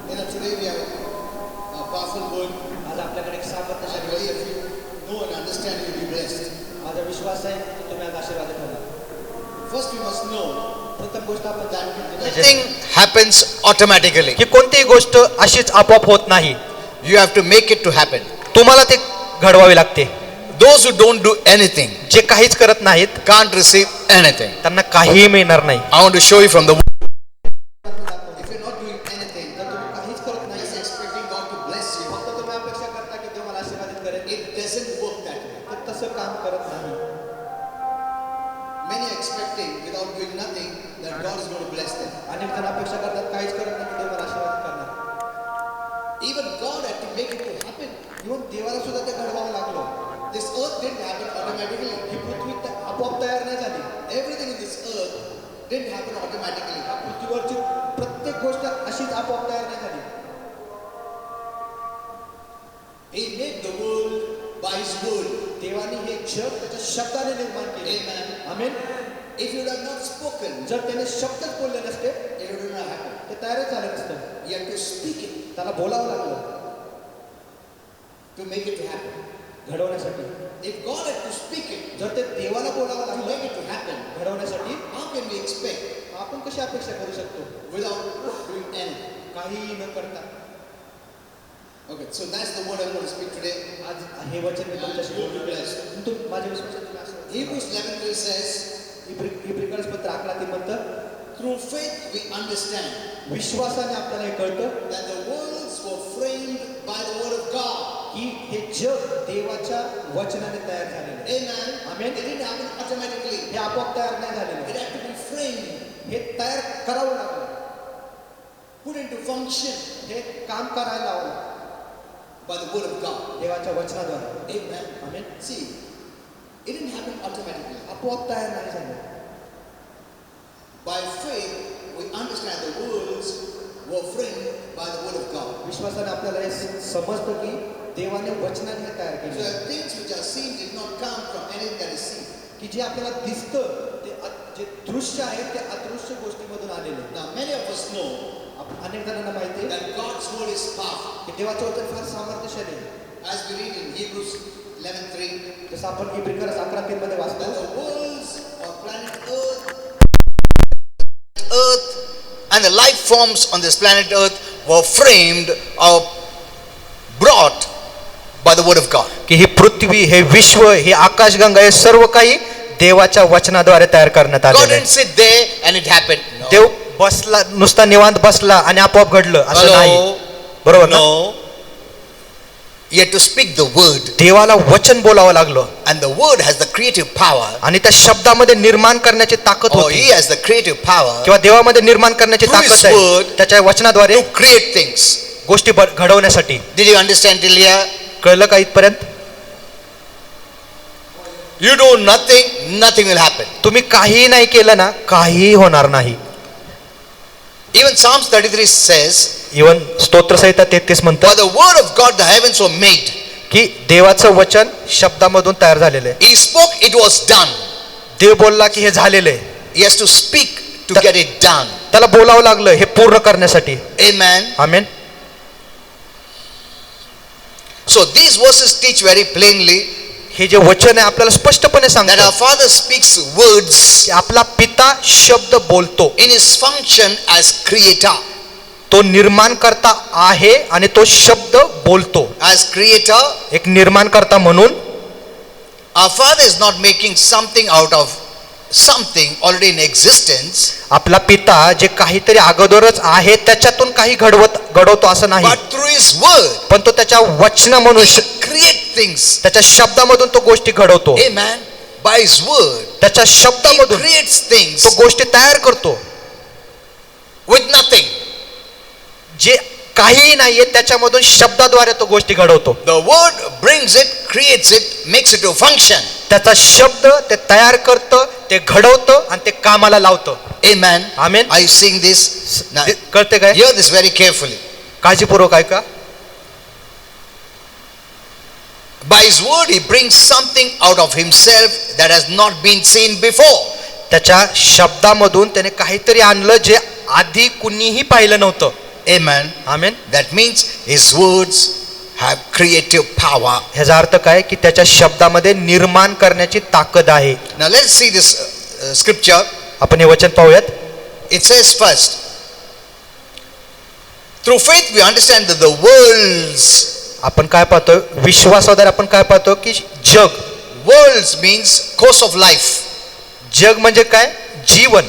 Today we have a powerful word. आज आपल्याकडे एक I सामर्थ्यशाली believe वचन if आहे. you know and understand, you'll be blessed. माझा विश्वास आहे की तुम्ही आज आशीर्वादित होणार. First, we must know प्रथम गोष्ट आपण जाणून घेतली पाहिजे Nothing happens automatically. की कोणतीही गोष्ट अशीच आपोआप होत नाही, You have to make it to happen. तुम्हाला ते घडवावे लागते. Those who don't do anything जे काहीच करत नाहीत can't receive anything. त्यांना काहीही मिळणार नाही. I want to show you from the if you're not doing anything, तर तुम्ही काहीच करत नाही, just expecting God to bless you, फक्त तुम्ही अपेक्षा करता की देव मला आशीर्वादित करेल, it doesn't work that way. तर तसं काम करत नाही. Many are expecting, without doing nothing, that God is going to bless them. अनेक जण अपेक्षा करतात काहीच करत नाही की देव मला आशीर्वादित करणार. Even God had to make it to happen. म्हणून देवाला सुद्धा ते घडवावं लागलं. This earth didn't happen automatically. ही पृथ्वी आपोआप तयार नाही झाली. Everything in this earth didn't happen automatically. या पृथ्वीवरची प्रत्येक गोष्ट अशीच आपोआप तयार नाही झाली. He made the world by His word. देवाने हे जग त्याच्या शब्दाने निर्माण केले. Amen. Amen. If you had not spoken, जर त्याने शब्दच बोलले नसते it would not happen. ते तयारच झालं नसतं. You have to speak it त्याला बोलावं लागलं to make it to happen. घडवण्यासाठी. If God had to speak it जर ते देवाला बोलावं to लागलं make it to happen, घडवण्यासाठी, how can we expect आपण कशी अपेक्षा करू शकतो without doing anything? काहीही न करता. Okay, so that's the word I'm going to speak today. आज हे वचन मी तुमच्याशी You'll be बोलतो. blessed. माझ्या विश्वासात तुम्ही असं Hebrews 11:3 says, इब्रिकल्स पत्र 11 म्हणतं, through faith we understand विश्वासाने आपल्याला हे कळतं that the worlds were framed by the word of God. की हे जग देवाच्या वचनाने तयार झालेलं आहे. Amen. Amen. It didn't happen automatically. हे आपोआप तयार नाही झालेलं It आहे. had to be framed, हे तयार करावं लागलं, put into function हे काम करायला लावलं by the word of God. देवाच्या वचनाद्वारे. Amen. Amen. See, it didn't happen automatically. आपोआप तयार नाही झालं. By faith, we understand the worlds were framed by the word of God. विश्वासाने आपल्याला हे समजतं की देवाने वचनाने हे तयार So केले, the things which are seen did not come from anything that is seen. की जे आपल्याला दिसतं ते जे दृश्य आहे ते अदृश्य गोष्टीमधून आलेले. Now, many of us know अनेक जणांना माहिती आहे that God's word is powerful. की देवाचं वचन फार सामर्थ्यशाली आहे. As we read in Hebrews 11:3, जसं आपण इब्रिकल्स 11:3 मध्ये that वाचतो, the worlds of planet earth and the life forms on this planet earth were framed or brought by the word of God. की ही पृथ्वी, हे विश्व, हे आकाशगंगा, हे सर्व काही देवाच्या वचनाद्वारे तयार करण्यात God आलेलं आहे. didn't sit there and it happened. No. देव बसला, नुसता निवांत बसला आणि आपोआप घडलं असं नाही. Hello? बरोबर ना? No. He had to speak the word, देवाला वचन बोलावं लागलं and the word has the creative power, आणि त्या शब्दामध्ये निर्माण करण्याची ताकद or होती, he has the creative power किंवा देवामध्ये निर्माण करण्याची Through his ताकद आहे word त्याच्या वचनाद्वारे to create things. गोष्टी घडवण्यासाठी. Did you understand till here? कळलं का इथपर्यंत? You do nothing, nothing will happen. तुम्ही काहीही नाही केलं ना, काहीही होणार नाही. Even Psalms 33 says, इवन स्तोत्रसंहिता 33 म्हणतात by the word of God the heavens were made. की देवाचं वचन शब्दामधून तयार झालेलं आहे. He spoke, it was done. देव बोलला की हे झालेलं आहे. He has to speak to get it done. त्याला बोलावं लागलं हे पूर्ण करण्यासाठी. Amen. Amen. So these verses teach very plainly हे जे वचन आहे आपल्याला स्पष्टपणे that our सांगतात Father speaks words की आपला पिता शब्द बोलतो. in his function as creator. तो निर्माण करता आहे आणि तो शब्द बोलतो. As creator, एक निर्माण करता म्हणून our Father is not making something out of something already in existence, आपला पिता जे काहीतरी अगोदरच आहे त्याच्यातून काही घडवतो असं नाही, but through his word पण तो त्याच्या वचनामधून he create things. त्याच्या शब्दामधून तो गोष्टी घडवतो. Amen. By his word त्याच्या he शब्दामधून creates things तो गोष्टी तयार करतो. with nothing. जे काहीही नाहीये त्याच्यामधून शब्दाद्वारे तो गोष्टी घडवतो. The word brings it, creates it, makes it to function. त्याचा शब्द ते तयार करतं, ते घडवतं आणि ते कामाला लावतं. Amen. Amen. Are you seeing this? Now, कळते काय? hear this very carefully. काळजीपूर्वक ऐका. By his word he brings something out of himself that has not been seen before. त्याच्या शब्दामधून त्याने काहीतरी आणलं जे आधी कुणीही पाहिलं नव्हतं. Amen. Amen. That means his words have creative power. ह्याचा अर्थ काय की त्याच्या शब्दामध्ये निर्माण करण्याची ताकद आहे. Now let's see this scripture. आपण हे वचन पाहूयात. It says first, through faith we understand that the worlds, आपण काय पाहतो, विश्वासाद्वारे आपण काय पाहतो की जग, worlds means course of life. जग म्हणजे काय, जीवन.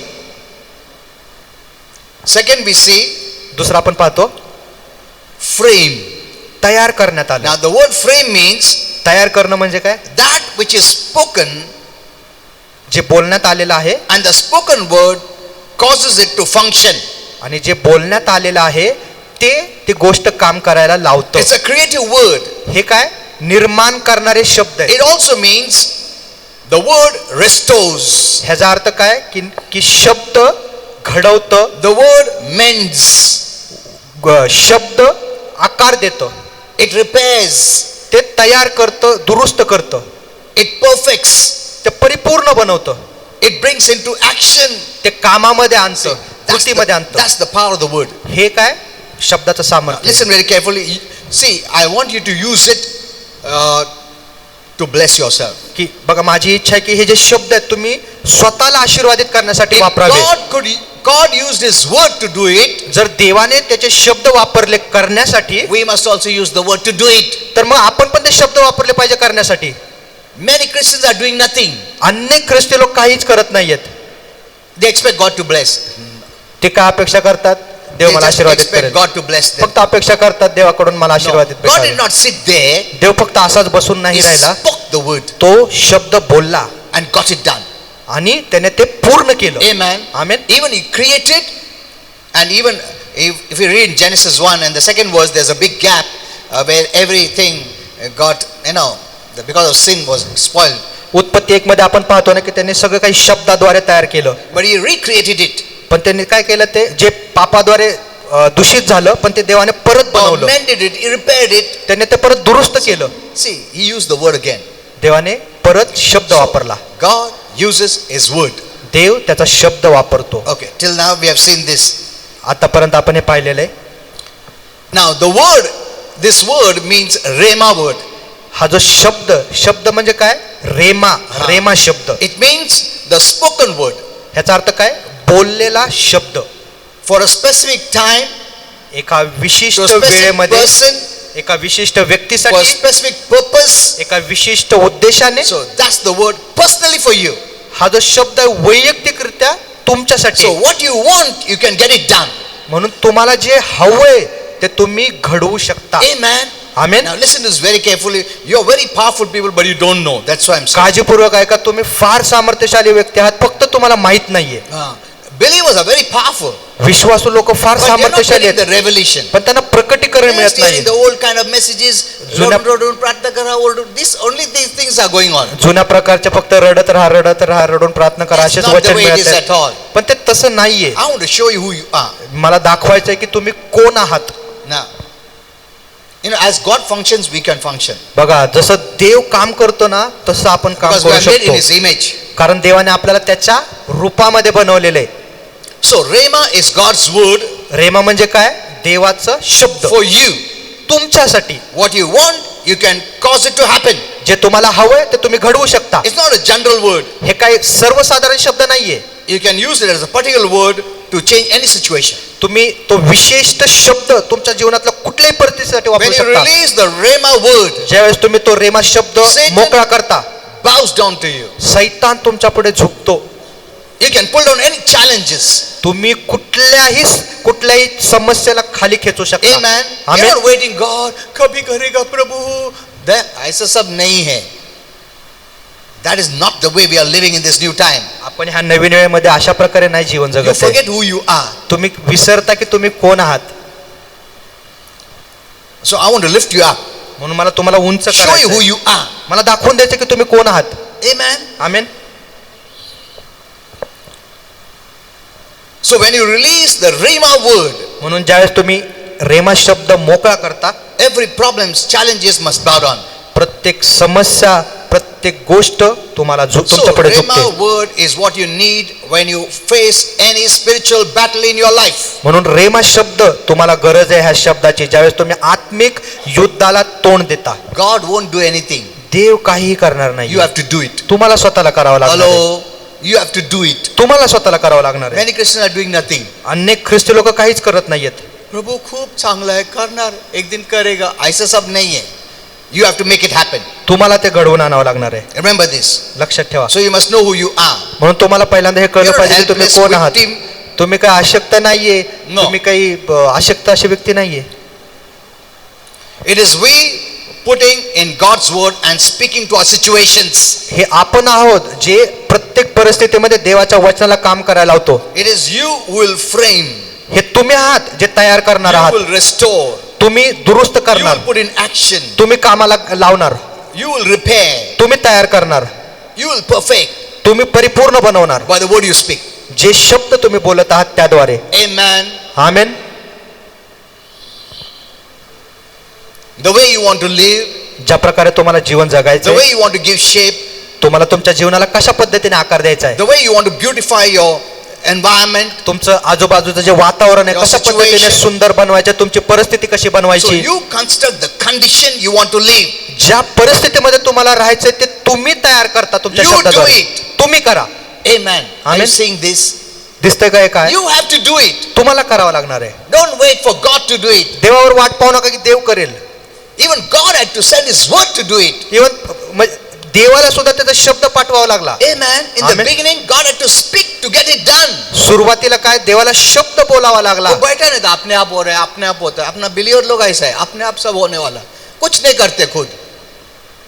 Second we see दुसरा आपण पाहतो frame. तयार करण्यात आलं. Now the word frame means तयार करणं म्हणजे काय, that which is spoken, जे बोलण्यात आलेलं आहे and the spoken word causes it to function. आणि जे बोलण्यात आलेलं आहे ते ती गोष्ट काम करायला लावतं. It's a creative word. हे काय, निर्माण करणारे शब्द आहे. It also means the word restores. ह्याचा अर्थ काय की शब्द घडवतं, The word mends. शब्द आकार देतं, It repairs. ते तयार करतं, दुरुस्त करतं, It perfects. ते परिपूर्ण बनवतं, It brings into action. ते कामामध्ये आणतं, That's कृतीमध्ये आणतं. that's the power of the word. हे काय, शब्दाचं सामर्थ्य. Listen very carefully. See, I want you to use it to bless yourself. की बघा, माझी इच्छा आहे की हे जे शब्द आहेत तुम्ही स्वतःला आशीर्वादित करण्यासाठी If वापरावे. God used His word to do it, जर देवाने त्याचे शब्द वापरले करण्यासाठी, we must also use the word to do it. तर मग आपण पण ते शब्द वापरले पाहिजे करण्यासाठी. Many Christians are doing nothing. अनेक ख्रिस्ती लोक काहीच करत नाहीयेत. They expect God to bless. ते काय अपेक्षा करतात, देव They मला just आशीर्वादित expect करेल. God to bless them. फक्त अपेक्षा करतात देवाकडून मला No, आशीर्वादित God did भेटावे. not sit there. देव फक्त असाच बसून He नाही राहिला, spoke the word तो शब्द बोलला and got it done. आणि त्याने ते पूर्ण केलं. Amen. Amen. Even He created, and even if you read Genesis 1 and the second verse, there's a big gap where everything got, because of sin was spoiled. उत्पत्ती 1 मध्ये आपण पाहतो ना की त्यांनी सगळं काही शब्दाद्वारे तयार केलं, But He recreated it, पण त्यांनी काय केलं, ते जे पापाद्वारे दूषित झालं पण ते देवाने परत बनवलं, amended it, He repaired it. त्याने ते परत दुरुस्त केलं. See, He used the word again. देवाने परत शब्द वापरला. God uses His word. देव त्याचा शब्द वापरतो. Okay, till now we have seen this. आतापर्यंत आपण हे पाहिलेलं आहे. Now the word, this word means Rhema word. हा जो शब्द म्हणजे काय, रेमा शब्द. It means the spoken word ह्याचा अर्थ काय, बोललेला शब्द. for a specific time, एका to विशिष्ट a specific वेळेमध्ये, person, एका विशिष्ट for a व्यक्तीसाठी, specific purpose. एका विशिष्ट उद्देशाने. So that's the word personally for you. हा जो शब्द आहे वैयक्तिकरित्या तुमच्यासाठी. So what you want, you can get it done. म्हणून तुम्हाला जे हवंय ते तुम्ही घडवू शकता. Amen. Amen. Now listen to this very carefully. You're very powerful people, but you don't know. That's why I'm saying. काळजीपूर्वक ऐका, तुम्ही फार सामर्थ्यशाली व्यक्ती आहात, फक्त तुम्हाला माहित नाहीये. Believers are very powerful, विश्वासू लोक फार but you're not सामर्थ्यशाली getting the आहेत, revelation. पण त्यांना प्रकटीकरण You're मिळत hearing नाही. the old kind of messages. जुन्या- Rodun, pratna kara, rodun. Only these things are going on. जुन्या प्रकारचे फक्त रडत राहा रडून प्रार्थना करा That's असेच not the वचन way it मिळत is आहेत. at all. पण ते तसं नाहीये. I want to show you who you are. मला दाखवायचंय की तुम्ही कोण आहात. Now, as God functions, we can function. बघा, जसं देव काम करतो ना तसं आपण काम Because we करू are made in शकतो, His image. कारण देवाने आपल्याला त्याच्या रूपामध्ये बनवलेलं आहे. So, Rhema is God's word रेमा म्हणजे काय, देवाचं शब्द for you. तुमच्यासाठी. What you want, you can cause it to happen. जे तुम्हाला हवंय ते तुम्ही घडवू शकता. It's not a general word. हे काही सर्वसाधारण शब्द नाहीये. You can use it as a particular word to change any situation. तुम्ही तो विशिष्ट शब्द तुमच्या जीवनातल्या कुठल्याही परिस्थितीसाठी वापरू When you शकता. release the Rhema word, ज्यावेळेस तुम्ही तो रेमा शब्द Satan- मोकळा करता, bows down to you. सैतान तुमच्या पुढे झुकतो. You can pull down any challenges. तुम्ही कुठल्याही समस्येला खाली खेचू शकता. Amen. You're amen. not waiting, God, कभी करेगा प्रभु. ऐसा सब नहीं है. That is not the way we are living in this new time. आपण ह्या नवीन वेळेमध्ये अशा प्रकारे नाही जीवन You जगत आहे. forget who you are. तुम्ही विसरता की तुम्ही कोण आहात. So I want to lift you up. म्हणून मला तुम्हाला उंच Show you who करायचं, you are. मला दाखवून द्यायचं की तुम्ही कोण आहात. Amen. Amen. So when you release the Rhema word, म्हणून ज्यावेळेस तुम्ही रेमा शब्द मोकळा करता, every problems, challenges must bow down. प्रत्येक समस्या प्रत्येक गोष्ट तुम्हाला So, तुमच्यापुढे झुकते. Rhema word is what you need when you face any spiritual battle in your life. म्हणून रेमा शब्द तुम्हाला गरज आहे ह्या शब्दाची. ज्यावेळेस तुम्ही आत्मिक युद्धाला तोंड देता, God won't do anything. देव काहीही करणार नाही. You have to do it. तुम्हाला स्वतःला करावं लागणार आहे. Hello, you have to do it. तुम्हाला स्वतःला करावं लागणार आहे. Many Christians are doing nothing. अनेक ख्रिस्ती लोक काहीच करत नाहीयेत. प्रभु खूप चांगला आहे, करणार, एक दिन करेगा, ऐसा सब नहीं है. You have to make it happen. तुम्हाला ते घडवून आणावं लागणार आहे. Remember this. लक्षात ठेवा. So you must know who you are. म्हणून तुम्हाला पहिल्यांदा हे कळलं You're पाहिजे not की तुम्ही helpless कोण आहात. victim. तुम्ही काही अशक्त नाहीये. No. तुम्ही काही अशक्त अशी व्यक्ती नाहीये. It is we putting in God's word and speaking to our situations. हे आपण आहोत जे प्रत्येक परिस्थितीमध्ये देवाच्या वचनाला काम करायला लावतो. It is you who will frame. हे तुम्ही आहात जे तयार करणार You आहात. will restore. तुम्ही दुरुस्त You करणार. will put in action. तुम्ही कामाला लावणार. You will repair. तुम्ही तयार करणार. You will perfect तुम्ही परिपूर्ण बनवणार. by the word you speak. जे शब्द तुम्ही बोलत आहात त्याद्वारे. Amen. Amen. The way you want to live, ज्या प्रकारे तुम्हाला जीवन the जगायचं, way you want to give shape, तुम्हाला तुमच्या जीवनाला कशा पद्धतीने आकार द्यायचा आहे, the way you want to beautify your environment. तुमचं आजूबाजूचं जे वातावरण आहे Your कशा पद्धतीने situation. सुंदर बनवायचं, तुमची परिस्थिती कशी So बनवायची, you construct the condition you want to live. ज्या परिस्थितीमध्ये तुम्हाला राहायचंय ते तुम्ही तयार करता तुमच्या You do शब्दाद्वारे. it. तुम्ही करा. Amen. Are you Amen. seeing this? दिसतंय काय काय You have to do it. तुम्हाला करावं लागणार आहे. Don't wait for God to do it. देवावर वाट पाहू नका की देव करेल. Even God had to send His word to do it. Even देवाला सुद्धा त्याचा शब्द पाठवावा लागला. Amen. In the Amen. beginning, God had to speak to get it done. सुरुवातीला काय देवाला शब्द बोलावा लागला. वो बैठा नहीं था, अपने आप हो रहा है, अपने आप होता है. अपना बिलीवर लोग ऐसा है, अपने आप सब होने वाला, कुछ नहीं करते खुद.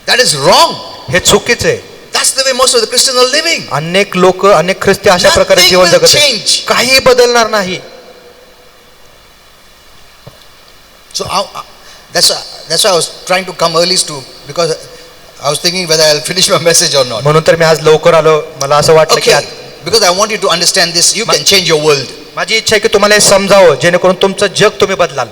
That is wrong. हे चुकीचं आहे. That's the way most of the Christians are living. अनेक लोक अनेक ख्रिस्ती अशा प्रकारे Nothing जीवन will जगत आहेत. change. काही बदलणार नाही. So that's why I was trying to come early to, because I was thinking whether I'll finish my message or not. म्हणून तर मी आज लवकर आलो. मला असं वाटलं की Okay, because I want you to understand this. You can change your world. माझी इच्छा आहे की तुम्हाला हे समजावं जेणेकरून तुमचं जग तुम्ही बदलाल.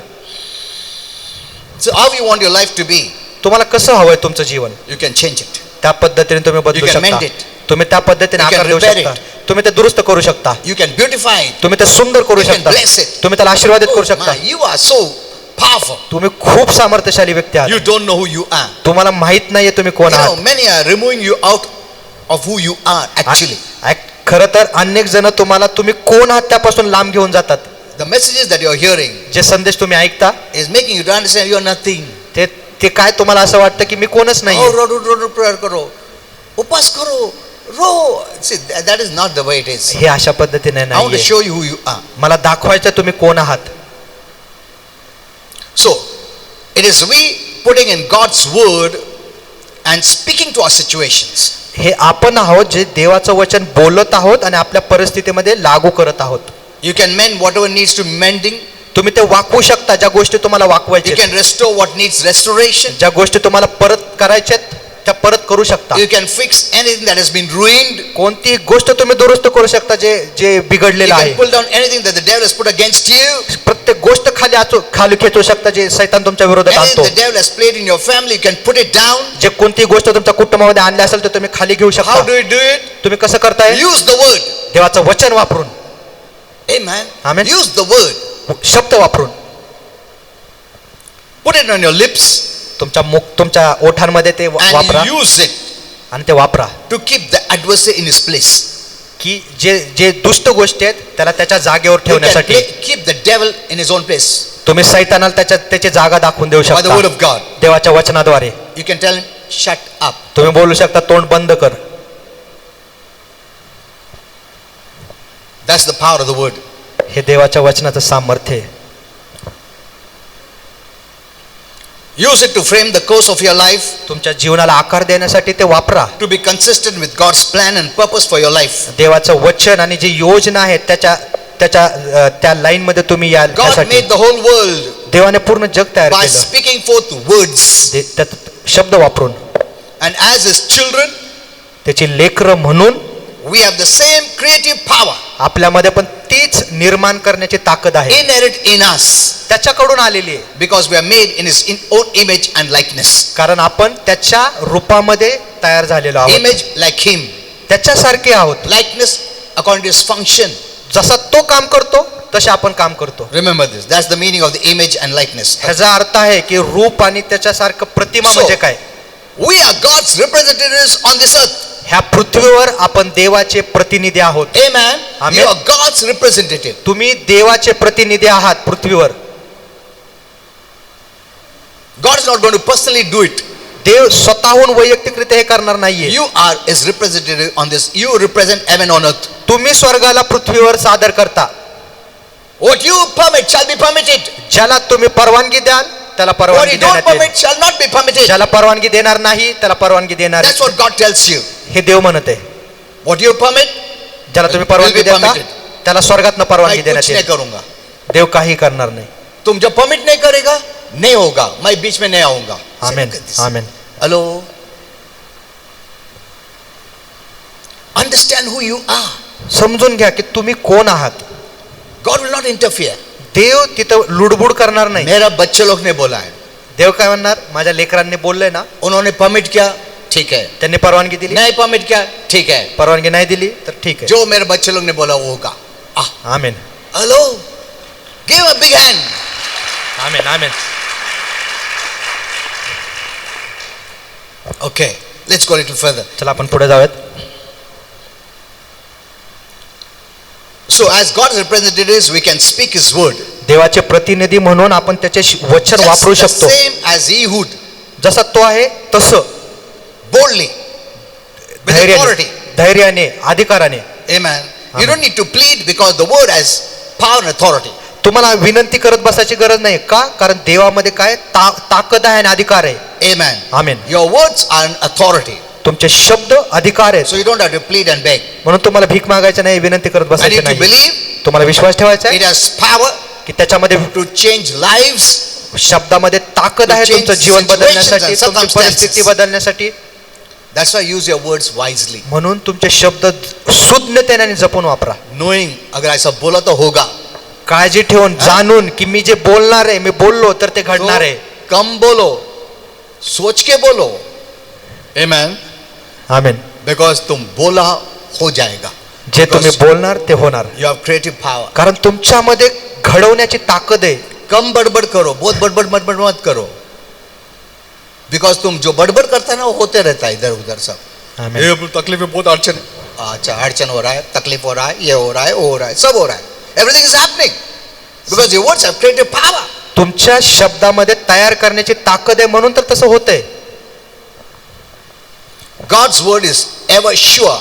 So how you want your life to be, तुम्हाला कसं हवंय तुमचं जीवन, you can change it. त्या पद्धतीने तुम्ही बदलू You can शकता. mend it. तुम्ही त्या पद्धतीने You can आकार देऊ repair शकता. तुम्ही ते दुरुस्त करू शकता. You can beautify it. तुम्ही ते सुंदर करू You can शकता. bless it. तुम्ही त्याला आशीर्वादित करू Oh शकता. my, you are so powerful. तुम्ही खूप सामर्थ्यशाली व्यक्ती आहात. You don't know who you are. तुम्हाला माहित नाहीये तुम्ही कोण You know, आहात. many are removing you out of who you are actually. खरं तर अनेक जण तुम्हाला तुम्ही कोण आहात त्यापासून लांब घेऊन जातात. The messages that you are hearing जे संदेश तुम्ही ऐकता is making you to understand you are nothing. ते काय तुम्हाला असं वाटतं की मी कोणच नाही. Oh, ro prayer karo, upas karo, ro. See, that is not the way it is. हे अशा पद्धतीने I want to नाही. show you who you are. मला दाखवायचं तुम्ही कोण आहात. So, it is we putting in God's word and speaking to our situations. हे आपण आहोत जे देवाचं वचन बोलत आहोत आणि आपल्या परिस्थितीमध्ये लागू करत आहोत. You can mend whatever needs to be mending. तुम्ही ते वाकवू शकता ज्या गोष्टी तुम्हाला You वाकवायच्या, can restore what needs restoration. ज्या गोष्टी तुम्हाला परत करायच्यात त्या परत करू शकता. You can fix anything that has been ruined. कोणतीही गोष्ट तुम्ही दुरुस्त करू शकता जे जे You बिघडलेलं can आहे. pull down anything that the devil has put against you. प्रत्येक गोष्ट खाली खेचू शकता जे सैतान तुमच्या विरोधात Anything आणतो. the devil has played in your family, you can put it down. जे कोणती गोष्ट तुमच्या कुटुंबामध्ये आणली असेल तर तुम्ही खाली घेऊ How शकता. do you do it? तुम्ही कसं करताय? Use the word. देवाचं वचन वापरून, Amen. Amen. Use the word. शब्द वापरून, Put it on your lips तुमच्या ओठांमध्ये ते वापरा and use it आणि ते वापरा to keep the adversary in his place. की जे दुष्ट गोष्टी आहेत त्याला त्याच्या जागेवर You can ठेवण्यासाठी keep the devil in his own place तुम्ही सैतानाला त्याची जागा दाखवून देऊ by the शकता word of God. देवाच्या वचनाद्वारे. You can tell him, shut up. तुम्ही बोलू शकता तोंड बंद कर. That's the power of the word. हे देवाच्या वचनाचं सामर्थ्य आहे. Use it to frame the course of your life, तुमच्या जीवनाला आकार देण्यासाठी ते वापरा. to be consistent with God's plan and purpose for your life. देवाचं वचन आणि जी योजना आहे त्या लाईन मध्ये तुम्ही याल. God त्यासाठी made the whole world देवाने पूर्ण जग तयार by केलं speaking forth words. त्यात शब्द वापरून. And as his children, त्याची लेकरं म्हणून we have the same creative power आपल्यामध्ये पण तीच निर्माण करण्याची ताकद आहे. inherent in us त्याच्याकडून आलेली आहे. because we are made in his own image and likeness. कारण आपण त्याच्या रूपामध्ये तयार झालेलो आहोत, Image like him. त्याच्यासारखे आहोत. Likeness according to his function. जसा तो काम करतो तसे आपण काम करतो. Remember this. That's the meaning of the image and likeness. ह्याचा अर्थ आहे की रूप आणि त्याच्यासारखं प्रतिमा म्हणजे काय. We are God's representatives on this earth. ह्या पृथ्वीवर आपण देवाचे प्रतिनिधी आहोत. Amen. Amen. You are God's representative. तुम्ही देवाचे प्रतिनिधी आहात पृथ्वीवर. God is not going to personally do it. देव स्वतःहून वैयक्तिकरित्या हे करणार नाहीये. You are his representative on this. You represent heaven on earth. तुम्ही स्वर्गाला पृथ्वीवर सादर करता. What you permit shall be permitted. ज्याला तुम्ही परवानगी द्याल त्याला What परवानगी you don't देण्यात येईल. permit shall not be permitted. ज्याला परवानगी देणार नाही त्याला परवानगी देणार. That's what God tells you. हे देव म्हणत आहे. What you permit, ज्याला तुम्ही परवानगी will be देता permitted. त्याला स्वर्गातनं परवानगी मैं देण्यात कुछ नहीं येईल. करूंगा. देव काही करणार नाही. तुम जब परमिट नहीं करेगा नहीं होगा. मैं बीच में नहीं आऊंगा. आमेन आमेन. Hello. Understand who you are. समजून घ्या की तुम्ही कोण आहात. God will not interfere. देव तिथं लुडबुड करणार नाही. मेरा बच्चे लोग ने बोला है. देव काय म्हणणार, माझ्या लेकरांनी बोललंय ना, उन्होंने परमिट किया ठीक है, त्यांनी परवानगी दिली, नहीं परमिट किया ठीक है, परवानगी नाही दिली तर ठीक आहे. जो मेरे बच्चे लोग ने बोला वो होगा. Amen hello. Give a big hand. Amen amen. Okay, let's go a little further. चला आपण पुढे जाऊयात. So as God's representatives we can speak his word. देवाचे प्रतिनिधी म्हणून आपण त्याचे वचन वापरू Just the शकतो. same as Ehud, जसा तो आहे तसं boldly, with authority. धैर्याने अधिकाराने. Amen. You don't need to plead because the word has power and authority. तुम्हाला विनंती करत बसायची गरज नाही. का? कारण देवामध्ये काय ताकद आहे आणि अधिकार आहे. Amen. Amen. Your words are an authority. तुमचे शब्द अधिकार आहेत. So you don't have to plead and beg. म्हणून तुम्हाला भीक मागायचं नाही, विनंती करत And बसायचं if you नाही. believe, तुम्हाला विश्वास ठेवायचा it आहे has power की त्याच्यामध्ये to change lives. शब्दामध्ये ताकद आहे To change तुमचं जीवन situations बदलण्यासाठी, and तुमची circumstances. परिस्थिती बदलण्यासाठी. That's why use your words wisely. म्हणून तुमचे शब्द सुज्ञतेने जपून वापरा. Knowing अगर ऐसा बोला तो होगा. काळजी ठेवून जाणून की मी जे बोलणार आहे, मी बोललो तर ते घडणार आहे. तो कम बोलो, सोच के बोलो. Amen. आमेन. Because तुम बोला हो जाएगा. जे तुम्ही बोलणार ते होणार. You have creative power. कारण तुमच्यामध्ये घडवण्याची ताकद आहे. कम बड़बड़ करो, बहुत बड़बड़ मत करो. Because तुम जो बड़बड़ करता है ना वो होते रहता है इधर उधर सब. आमेन. ये तकलीफ है, बहुत अड़चन. अच्छा अड़चन हो रहा है, तकलीफ हो रहा है, ये हो रहा है, वो हो रहा है, सब हो रहा है. Everything is happening because your words have creative power. तुमच्या शब्दामध्ये तयार करण्याची ताकद आहे म्हणून तर तसं होतंय. God's word is ever sure.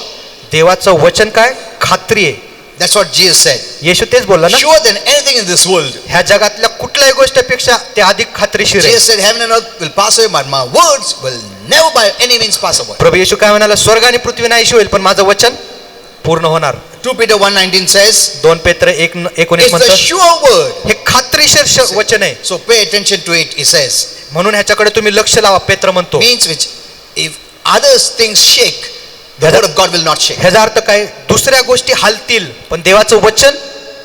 देवाचं वचन काय? खात्री आहे. That's what Jesus said. येशू तेच बोलला ना, Sure than anything in this world. ह्या जगातल्या कुठल्याही गोष्टीपेक्षा ते अधिक खात्रीशीर आहे. Jesus said, heaven and earth will pass away, but my words will never by any means pass away. प्रभू येशू काय म्हणाला, स्वर्ग आणि पृथ्वी नाहीशी होईल पण माझं वचन पूर्ण होणार. 2 Peter 1:19 says, 2 पेत्र 1:19 it's the म्हणतं sure word. हे खात्रीशीर वचन आहे. So pay attention to it, he says. म्हणून ह्याच्याकडे तुम्ही लक्ष लावा. पेत्र म्हणतो Means which, if others things shake, the word of God will not shake. ह्याचा अर्थ काय? दुसऱ्या गोष्टी हलतील पण देवाचं वचन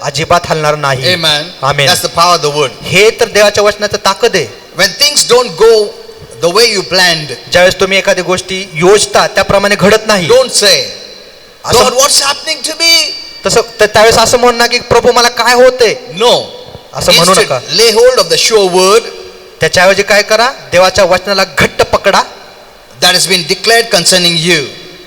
अजिबात हलणार नाही. Amen. Amen. That's the power of the word. हे तर देवाच्या वचनाचं ताकद आहे. When things don't go the way you planned, ज्यावेळेस तुम्ही एखादी गोष्टी योजता त्याप्रमाणे घडत नाही, don't say, असं Lord, what's happening to me? तसं त्यावेळेस असं म्हणू ना की प्रभू मला काय होतंय, No. असं म्हणू Instead, नका. lay hold of the sure word त्याच्याऐवजी काय करा? देवाच्या वचनाला घट्ट पकडा, that has been declared concerning you.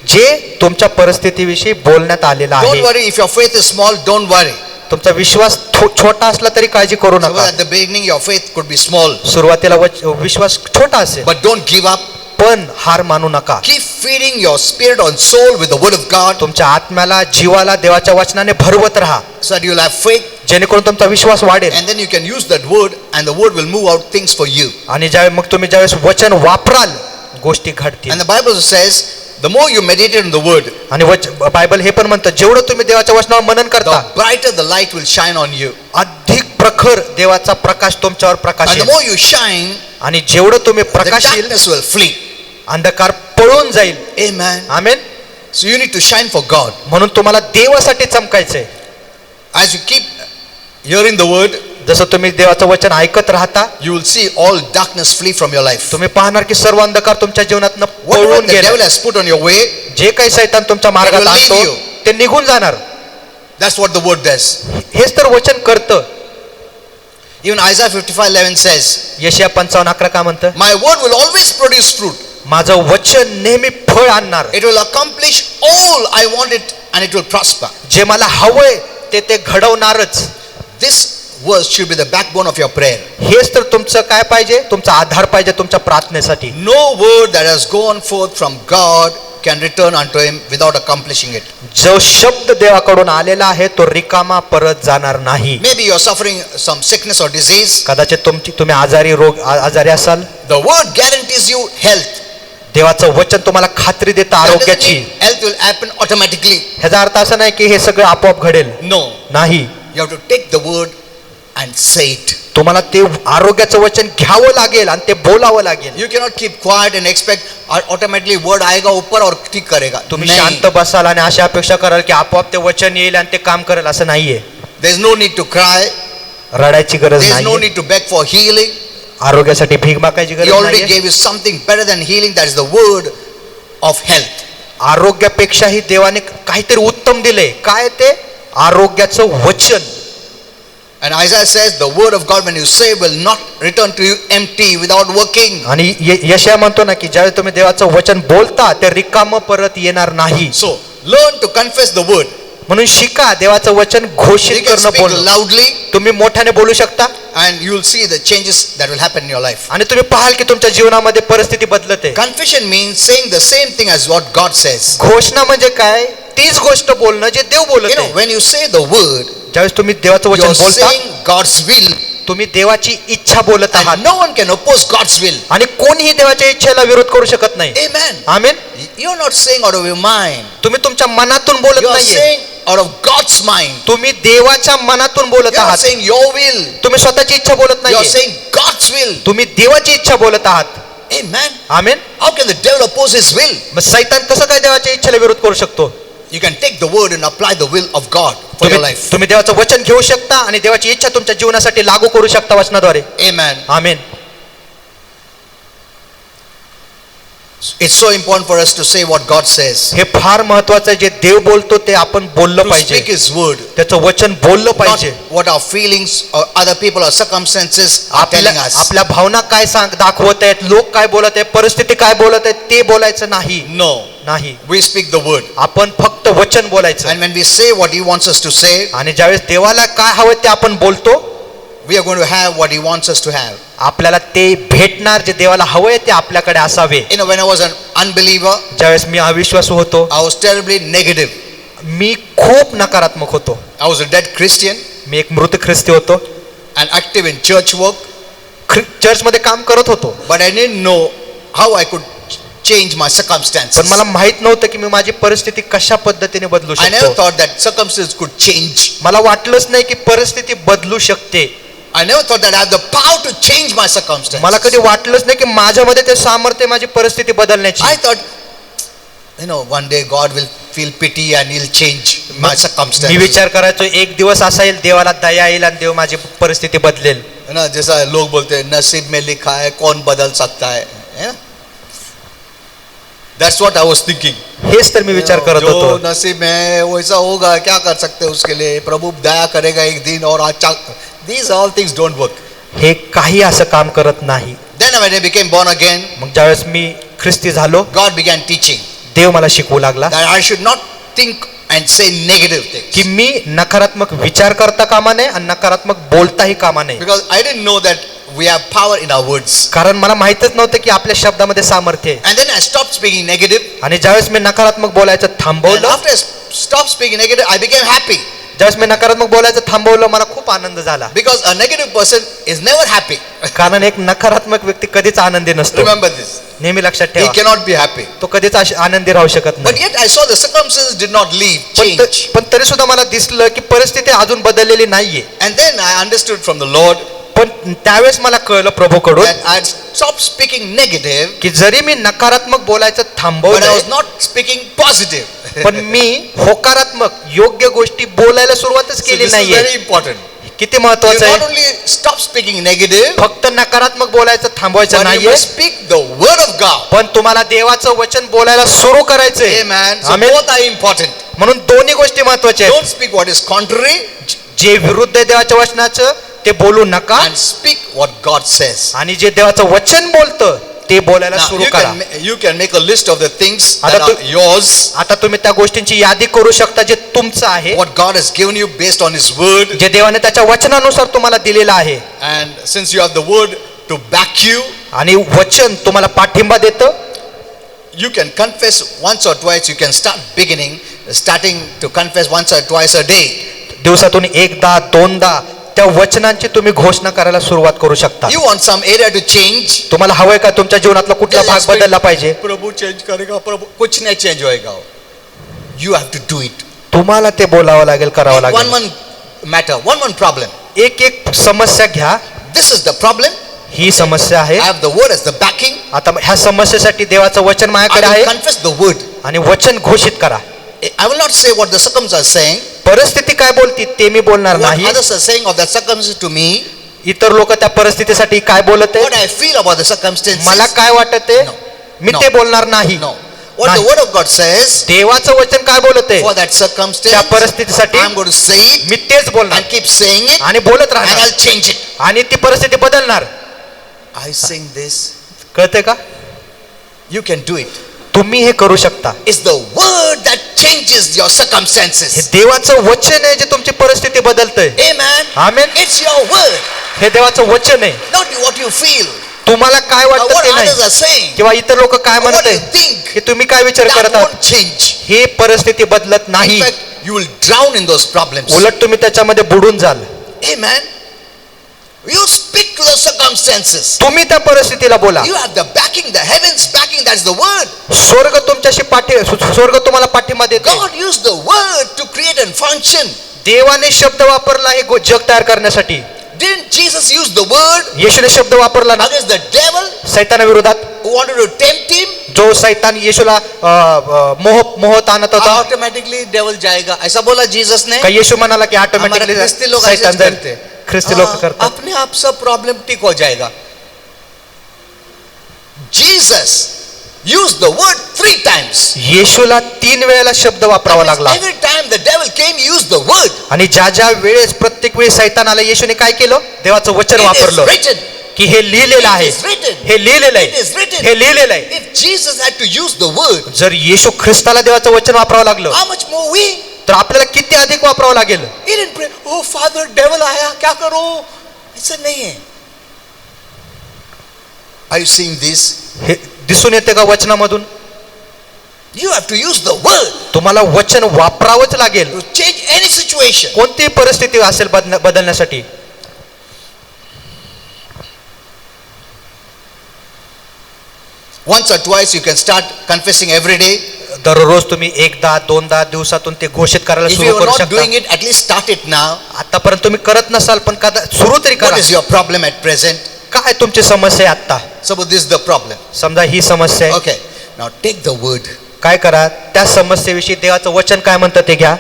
जे तुमच्या परिस्थितीविषयी बोलण्यात आलेलं Don't आहे. worry if your faith is small, don't worry. तुमचा विश्वास छोटा असला तरी काळजी करू So नका. at the beginning your faith could be small, सुरुवातीला विश्वास छोटा असेल but don't give up. पण हार मानू नका. Keep feeding your spirit and soul with the word of God, तुमच्या आत्म्याला जीवाला देवाच्या वचनाने भरवत राहा, so that you'll have faith, जेणेकरून तुमचा विश्वास वाढेल. and then you can use that word and the word will move out things for you. आणि मग तुम्ही ज्यावेळेस वचन वापराल गोष्टी घडतील. And the Bible says, the more you meditate on the word, आणि बायबल हे पण म्हणतं, जेवढं तुम्ही देवाच्या वचनावर मनन करता the brighter the light will shine on you. अधिक प्रखर देवाचा प्रकाश तुमच्यावर And the प्रकाशेल. more you shine, आणि जेवढं तुम्ही the प्रकाशील darkness will flee. अंधकार पळून जाईल. Amen. Amen. So you need to shine for God. म्हणून तुम्हाला देवासाठी चमकायचंय. As you keep hearing the word, जसं तुम्ही देवाचं वचन ऐकत राहता, you will see all darkness flee from your life. तुम्ही पाहणार की सर्व अंधकार तुमच्या जीवनातनं Whatever पळून the devil गेला. has put on your way, जे काही सैतान तुमच्या मार्गात will leave आणतो you. ते निघून जाणार. that's what the word does. हेच तर वचन करतं. Even Isaiah 55:11 says, यशाया 55:11 का म्हणतं? my word will always produce fruit. माझं वचन नेहमी फळ आणणार. It will accomplish all I want it and it will prosper. जे मला हवंय ते घडवणारच. This verse should be the backbone of your prayer. हेच तर तुमचं काय पाहिजे, तुमचा आधार पाहिजे तुमच्या प्रार्थनेसाठी. No word that has gone forth from God can return unto him without accomplishing it. जो शब्द देवाकडून आलेला आहे तो रिकामा परत जाणार नाही. Maybe you are suffering some sickness or disease. कदाचित तुम्ही आजारी असाल. The word guarantees you health. देवाचं वचन तुम्हाला खात्री देतं That doesn't आरोग्याची. mean health will happen automatically. ह्याचा अर्थ असा नाही की हे सगळं आपोआप घडेल. No. नाही. You have to take the word and say it. तुम्हाला ते आरोग्याचं वचन घ्यावं लागेल आणि ते बोलावं लागेल. You cannot keep quiet and expect automatically word आएगा ऊपर और ठीक करेगा. तुम्ही नहीं. शांत बसाल आणि अशी अपेक्षा कराल की आपोआप ते वचन येईल आणि ते काम करेल, असं नाहीये. There is no need to cry. रडायची गरज There is no नाही. need to beg for healing. आरोग्यासाठी भीक मागायची He गरज already नाही. gave you something better than healing. That is the word of health. आरोग्यापेक्षाही देवाने काहीतरी उत्तम दिले. काय ते? आरोग्याचं वचन. And Isaiah says the word of God when you say will not return to you empty without working. आणि यशाया म्हणतो ना की ज्यावेळी तुम्ही देवाचं वचन बोलता ते रिकामं परत येणार नाही. So learn to confess the word. म्हणून शिका देवाचं वचन You घोषित can करणं, speak बोलणं. loudly तुम्ही मोठ्याने बोलू शकता and you will see the changes that will happen in your life. आणि तुम्ही पाहाल की तुमच्या जीवनामध्ये परिस्थिती बदलते. Confession means saying the same thing as what God says. घोषणा म्हणजे काय? तीच गोष्ट बोलणं जे देव You बोलत know, आहे. when you say the word, ज्यावेळेस तुम्ही देवाचं you वचन are बोलता saying God's will, तुम्ही देवाची इच्छा बोलत आहात and no one can oppose God's will. आणि कोणीही देवाच्या इच्छेला विरोध करू शकत नाही. Amen. Amen. You're not saying out of your mind. तुम्ही तुमच्या मनातून बोलत You are नाहीये, saying out of God's mind. तुम्ही देवाच्या मनातून बोलत You're not आहात. saying your will. तुम्ही स्वतःची इच्छा बोलत You're नाहीये, saying God's will. तुम्ही देवाची इच्छा बोलत आहात. Amen. Amen. How can the devil oppose his will? मग सैतान कसं काय देवाच्या इच्छेला विरोध करू शकतो? You can take the word and apply the will of God for your life. तुम्ही देवाचं वचन घेऊ शकता आणि देवाची इच्छा तुमच्या जीवनासाठी लागू करू शकता वचनाद्वारे. Amen. Amen. It's so important for us to say what God says. हे फार महत्वाचं आहे. जे देव बोलतो ते आपण बोललं To पाहिजे. speak His word. त्याचं वचन बोललं Not पाहिजे. what our feelings or other people or circumstances are telling us. आपल्या भावना काय दाखवत आहेत, लोक काय बोलत आहेत, परिस्थिती काय बोलत आहेत ते बोलायचं नाही. No. नाही. We speak the word. आपण फक्त वचन बोलायचं. And when we say what He wants us to say, आणि ज्यावेळेस देवाला काय हवं ते आपण बोलतो, we are going to have what He wants us to have. आपल्याला ते भेटणार. जे देवाला हवंय ते आपल्याकडे असावे. You know, when I was an unbeliever, ज्यावेळेस मी अविश्वासू होतो, I was terribly negative. मी खूप नकारात्मक होतो. I was a dead Christian मी एक मृत ख्रिस्ती होतो. and active in church work, चर्चमध्ये काम करत होतो, but I didn't know how I could change my circumstances. पण मला माहित नव्हतं की मी माझी परिस्थिती कशा पद्धतीने बदलू I never शकतो. thought that circumstances could change. मला वाटलंच नाही की परिस्थिती बदलू शकते. I never thought that I had the power to change my circumstances. मला कधी वाटलंच नाही की माझ्यामध्ये ते सामर्थ्य माझी परिस्थिती बदलण्याची. I thought, you know, one day God will feel pity and He'll change my me circumstances. विचार करायचो एक दिवस असा येईल देवाला दया येईल आणि देव माझी परिस्थिती बदलेल. है ना, जैसा लोग बोलते हैं नसीब में लिखा है कौन बदल सकता है ना? That's what I was thinking. हेच तर मी विचार करत जो होतो. नसीब में है वैसा होगा, क्या कर सकते हैं उसके लिए, प्रभु दया करेगा एक दिन और अच्छा. These all things don't work. हे काही असं काम करत नाही. Then when I became born again, मग ज्यावेळेस मी ख्रिस्ती झालो, God began teaching देव मला शिकवू लागला that I should not think and say negative things. की मी नकारात्मक विचार करता कामा नये आणि नकारात्मक बोलताही कामा नये. Because I didn't know that we have power in our words. कारण मला माहितच नव्हतं की आपल्या शब्दामध्ये सामर्थ्य आहे. And then I stopped speaking negative. आणि ज्यावेळेस मी नकारात्मक बोलायचं And थांबवलं, after I stopped speaking negative, I became happy. ज्यावेळेस मी नकारात्मक बोलायचं थांबवलं, मला खूप आनंद झाला. Because a negative person is never happy. कारण एक नकारात्मक व्यक्ती कधीच आनंदी नसतो. Remember this. नेहमी लक्षात He ठेवा, cannot be happy. तो कधीच आनंदी राहू शकत But नाही. yet I saw the circumstances did not leave, change. पण तरी सुद्धा मला दिसलं की परिस्थिती अजून बदललेली नाहीये. And then I understood from the Lord पण त्यावेळेस मला कळलं प्रभूकडून that I had stopped speaking negative, की जरी मी नकारात्मक बोलायचं but I थांबवलं, was not speaking positive. पण मी होकारात्मक योग्य गोष्टी बोलायला सुरुवातच So केली this is नाहीये. very important. किती You महत्वाचं not आहे. only stop speaking negative, फक्त नकारात्मक बोलायचं थांबवायचं but you नाहीये, must speak the word of God. पण तुम्हाला देवाचं वचन बोलायला सुरू करायचंय. Amen. So amen. both are important. म्हणून दोन्ही गोष्टी महत्वाच्या आहेत. Don't speak what is contrary जे विरुद्ध आहे देवाच्या वचनाचं ते बोलू नका, and speak what God says. आणि जे देवाचं वचन बोलतं ते बोलायला Now सुरू करा. you can make a list of the things that आता are yours, आता तुम्ही त्या गोष्टींची यादी करू शकता जे तुमचं आहे, what God has given you based on His word. जे देवाने त्याच्या वचनानुसार तुम्हाला दिलेलं आहे. And since you have the word to back you, आणि वचन तुम्हाला पाठिंबा देतं. you can confess once or twice. You can starting to confess once or twice a day. दिवसातून एकदा दोनदा त्या वचनांची तुम्ही घोषणा करायला सुरुवात करू शकता. You want some area to change? तुम्हाला हवंय का तुमच्या जीवनातला कुठला भाग बदलला पाहिजे? प्रभु चेंज करेगा, प्रभु कुछ नहीं चेंज होएगा. You have to do it. तुम्हाला ते बोलावं लागेल, करावं One लागेल. matter, one problem. एक एक समस्या घ्या. This is the problem. ही समस्या आहे. I have the word as the backing. आता ह्या समस्येसाठी देवाचं वचन I माझ्याकडे will आहे, confess the word. आणि वचन घोषित करा. I will not say what the circumstances are saying, परिस्थिती काय बोलती ते मी बोलणार what नाही. others are saying of that circumstance to me, इतर लोक त्या परिस्थितीसाठी काय बोलत what आहे, I feel about the circumstances. मला काय वाटत आहे, No. मी No. ते बोलणार नाही. No. What the नाही. word of God says देवाचं वचन काय बोलत आहे for that त्या circumstance, परिस्थितीसाठी I'm going to say it मी तेच बोलणार and keep saying it आणि बोलत and राहणार, I'll change it. आणि ती परिस्थिती बदलणार. I sing this. कळते का? You can do it. तुम्ही हे करू शकता. It's the word that changes your हे circumstances. देवाचं वचन आहे जे तुमची परिस्थिती बदलतंय. Amen. Amen. It's your word, हे देवाचं वचन आहे. not what you feel तुम्हाला काय or वाटतं what ते others नाही, are saying किंवा इतर लोक काय or म्हणत what you आहे think. की तुम्ही काय विचार That करत आहात, won't change. ही परिस्थिती बदलत In नाही. fact, you will drown in those problems. उलट तुम्ही त्याच्यामध्ये बुडून जाल. Amen. You speak to the circumstances. तुम्ही त्या परिस्थितीला बोला. You have the backing, the heavens backing. That's the word. स्वर्ग तुमच्याशी स्वर्ग तुम्हाला पाठिंबा देतो. God used the word to create and function. देवाने शब्द वापरला हे जग तयार करण्यासाठी. Didn't Jesus use the word येशूने शब्द वापरला ना against the devil सैतानाविरोधात, who wanted to tempt him? जो सैतान येशूला मोहत आणत होता. Automatically devil जाएगा. ऐसा बोला जीसस ने. का येशू म्हणाला की हमारे ऑटोमॅटिकली ख्रिस्ती लोग सैतान ऐसे जाईल. करते. ख्रिस्ती लोक करतात. अपने आप सब प्रॉब्लम ठीक हो जाएगा. Jesus used the word 3 times. येशूला 3 वेळेला शब्द वापरावा लागला. Every time the devil came, he used the word. आणि ज्या ज्या वेळेस प्रत्येक वेळी सैतान आला, येशूने काय केलं, देवाचं वचन It is वापरलं. written. की हे लिहिलेलं आहे, It is written. हे लिहिलेलं It is आहे, written. हे लिहिलेलं आहे. If Jesus had to use the word, जर येशू ख्रिस्ताला देवाचं वचन वापरावं लागलं how much more we? तर आपल्याला किती अधिक वापरावं लागेल. He didn't pray, oh Father, devil आया, क्या करो? ऐसा नहीं है. Are you seeing this? हे दिसून येते का वचनामधून? You have to use the word तुम्हाला वचन वापरावंच लागेल to change any situation. कोणतीही परिस्थिती असेल बदलण्यासाठी. Once or twice you can start confessing every day. दररोज तुम्ही एकदा दोनदा दिवसातून ते घोषित करायला If you सुरू are करू not शकता. doing it, at least start it now. आतापर्यंत तुम्ही करत नसाल पण सुरू तरी What करा. is your problem at present? काय तुमची समस्या आहे आता? Suppose this is the problem. समजा ही समस्या आहे. Okay. Now take the word काय करा, त्या समस्येविषयी देवाचं वचन काय म्हणतं ते घ्या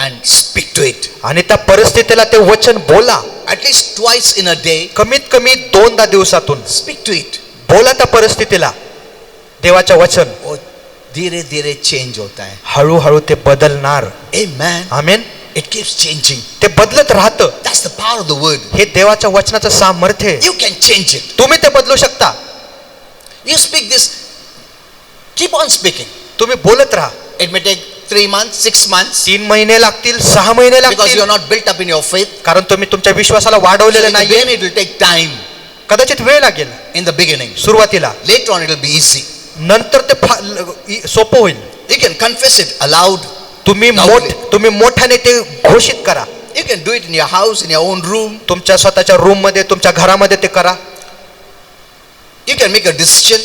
and speak to it. आणि त्या परिस्थितीला ते वचन बोला. At least twice in a day. कमीत कमी 2दा दिवसातून Speak to it. बोला त्या परिस्थितीला देवाचं वचन. और धीरे धीरे चेंज होता है. हळूहळू ते बदलणार. Amen. Amen. It keeps changing. ते बदलत राहतं. That's the power of the word. हे देवाच्या वचनाचं सामर्थ्य आहे. You can change it. तुम्ही ते बदलू शकता. You speak this. Keep on speaking. तुम्ही बोलत राहा. It may take 3 months, 6 months. 3 महिने लागतील, 6 महिने Because you लागतील, are not built up in your faith. कारण तुम्ही तुमच्या विश्वासाला So वाढवलेलं in the नाहीये. beginning it will take time. कदाचित वेळ लागेल In the beginning. सुरुवातीला. Later on it will be easy. नंतर ते सोपं होईल. You can confess it aloud. तुम्ही मोठ्याने ते घोषित करा. You can do it in your house, in your own room. तुमच्या स्वतःच्या रूम मध्ये, तुमच्या घरामध्ये ते करा. You can make a decision.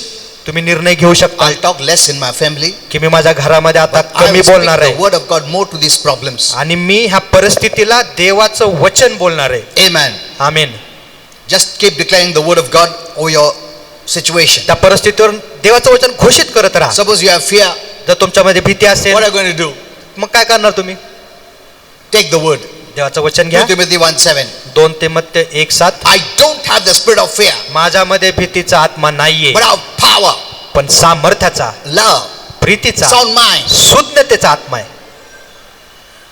तुम्ही निर्णय घेऊ शकता I'll talk less in my family. की मी माझ्या घरामध्ये आता But I कमी will speak बोलणार the आहे word of God more to these problems. आणि मी ह्या परिस्थितीला देवाचं वचन बोलणार आहे. Amen. Amen. Just keep declaring the word of God over your situation. त्या परिस्थितीवर देवाचं वचन घोषित करत राहा. Suppose you have fear. जर तुमच्यामध्ये भीती असेल What are you going to do? मग काय करणार तुम्ही? Take the word. देवाचं वचन घ्या. 2 Timothy 1:7. 2 तिमोथेय 1:7. I don't have the spirit of fear, माझ्यामध्ये भीतीचा आत्मा नाहीये, but of power, पण सामर्थ्याचा, love, प्रीतीचा, sound mind. सुज्ञतेचा आत्मा आहे.